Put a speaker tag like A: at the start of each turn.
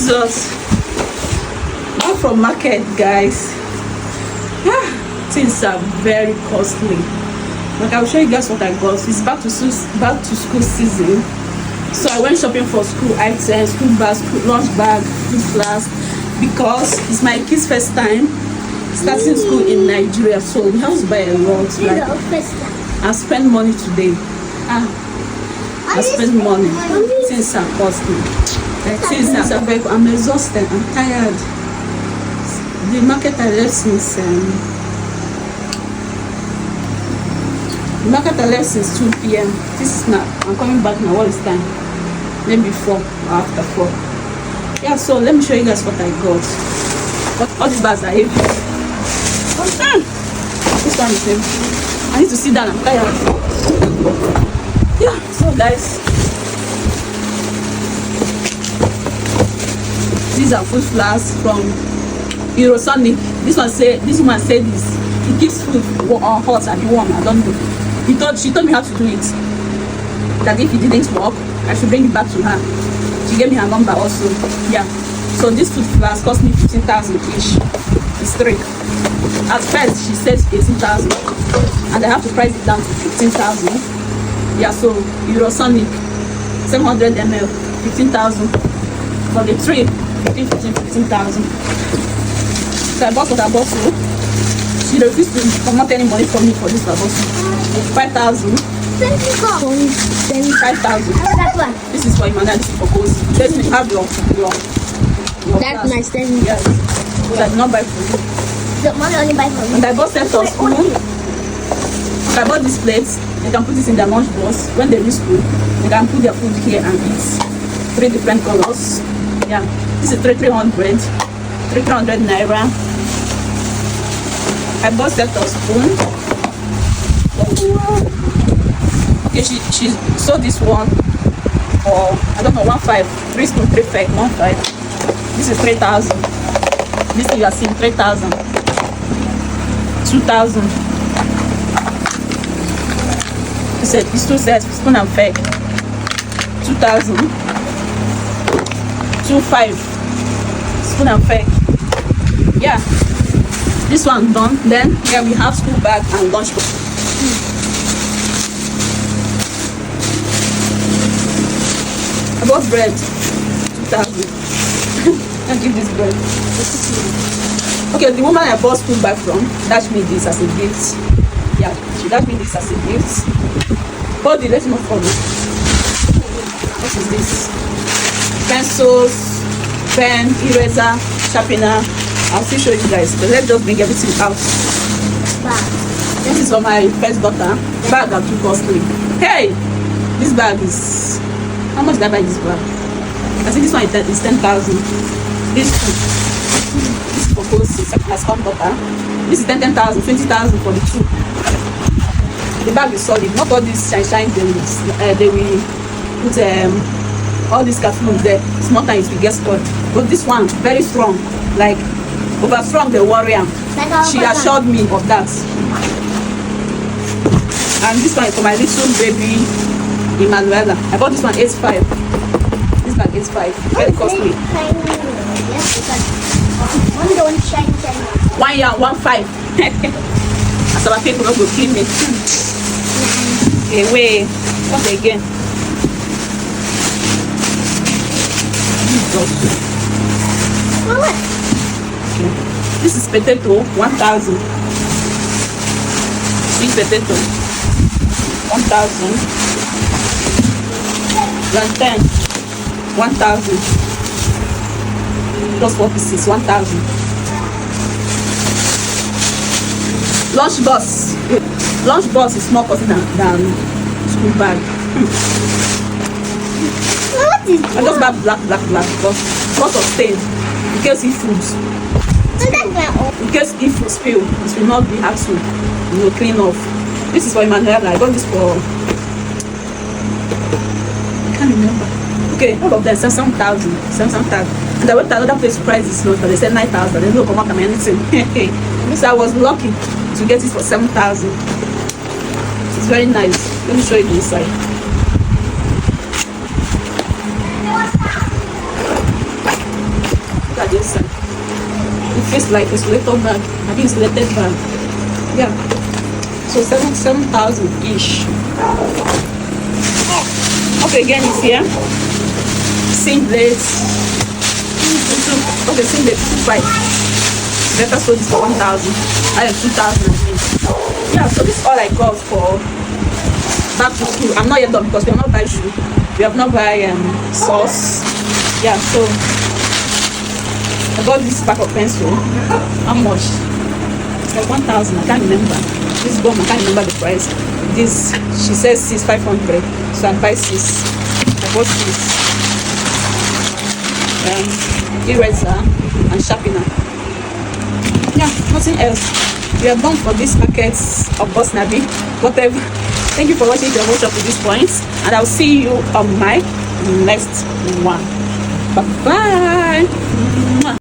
A: Jesus. Not from market, guys. Things are very costly. Like I'll show you guys what I got. It's back to school season. So I went shopping for school items, school bag, school lunch bag, food flask, because it's my kids' first time starting school in Nigeria. So we have to buy a lot. Like I spend money today. I spend money. Things are costly. Things are very. I'm exhausted. I'm tired. The market I left since the 2 p.m. This is now. I'm coming back now. What is time? Maybe 4 or after 4. Yeah. So let me show you guys what I got. But all these bags are heavy. This one is heavy. I need to sit down. I'm tired. Yeah. So guys, these are food flasks from Eurosonic. This woman said this. It keeps food hot and warm. I don't know. She told me how to do it. That if it didn't work, I should bring it back to her. She gave me her number also. Yeah. So this food flask cost me 15,000 each. It's 3. At first she said 18,000, and I have to price it down to 15,000. Yeah. So Eurosonic 700 ml 15,000 for the 3. 15,000. So I bought what I bought. So she refused to promote any money from me for this bottle. 5,000. 5,000. This is for Emmanuel. This is for Cozy. Let me have your
B: That's
A: class.
B: nice. Then
A: Yes. So I did not buy for you.
B: the money only buy for me.
A: And I bought set of spoon. I bought these plates. They can put this in their lunch box. When they reach school, they can put their food here and eat. 3 different colors. Yeah. This is 300. 300 naira. I bought set of spoon. Okay, she sold this one for I don't know 1.5. 3 spoon 3.5. 1.5. This is 3,000. This thing you are seeing 3,000. 2,000. It's 2 sets spoon and fake. 2,000. 2.5 spoon and fake. Yeah. This one done. Then here we have school bag and lunch box. I bought bread. 2,000. I'll give this bread. Okay, the woman I bought school bag from dashed me this as a gift. Yeah, she dashed me this as a gift. But let's not follow. What is this? Pencils, pen, eraser, sharpener. I'll still show you guys, but let's just bring everything out. This is for my first daughter. Bag are too costly. Hey, this bag is, how much did I buy this bag? I think this one is 10,000. This is for Cozy, my second daughter. This is 10,000, 20,000 for the 2. The bag is solid. Not all these shine they will put all these cartoons there. Small times we get spoiled. But this one very strong, like over strong the warrior. She assured me of that. And this one is for my little baby Emanuela. I bought this one 8.5. This bag 8.5. Very costly. One year 1.5. As our people not go kill me. Okay, wait. What again? Okay. This is potato 1,000. Sweet potato 1,000. Plantain 1,000. Plus 4 pieces 1,000. Lunch box. Lunch box is more costly than school bag.
B: What is
A: I just buy black because lots of stain. In case if food, in case if food spill, it will not be hard to clean off. This is for Emmanuel. I got this for, I can't remember. Okay, all of them 7,000. And I went to another place to price this note, but they said 9,000. They don't come out of anything. So I was lucky to get it for 7,000. It's very nice. Let me show you the inside. feels like insulator bag. I mean insulated bag. Yeah. So 7,000 ish. Okay, again it's here. Singlets. Okay, singlets 2.5. Better sold this for 1,000. I have 2,000. Yeah, so this is all I got for back to school. I'm not yet done because we have not buy shoe. We have not buy sauce. Yeah, so I got this pack of pencil. How much? It's like 1,000. I can't remember. This gum, I can't remember the price. This, she says 6,500. So I buy 6. I bought 6. Eraser and sharpener. Yeah, nothing else. We are done for this packet of Boss Nabi. Whatever. Thank you for watching. If you have watched up to this point, and I'll see you on my next one. Bye bye.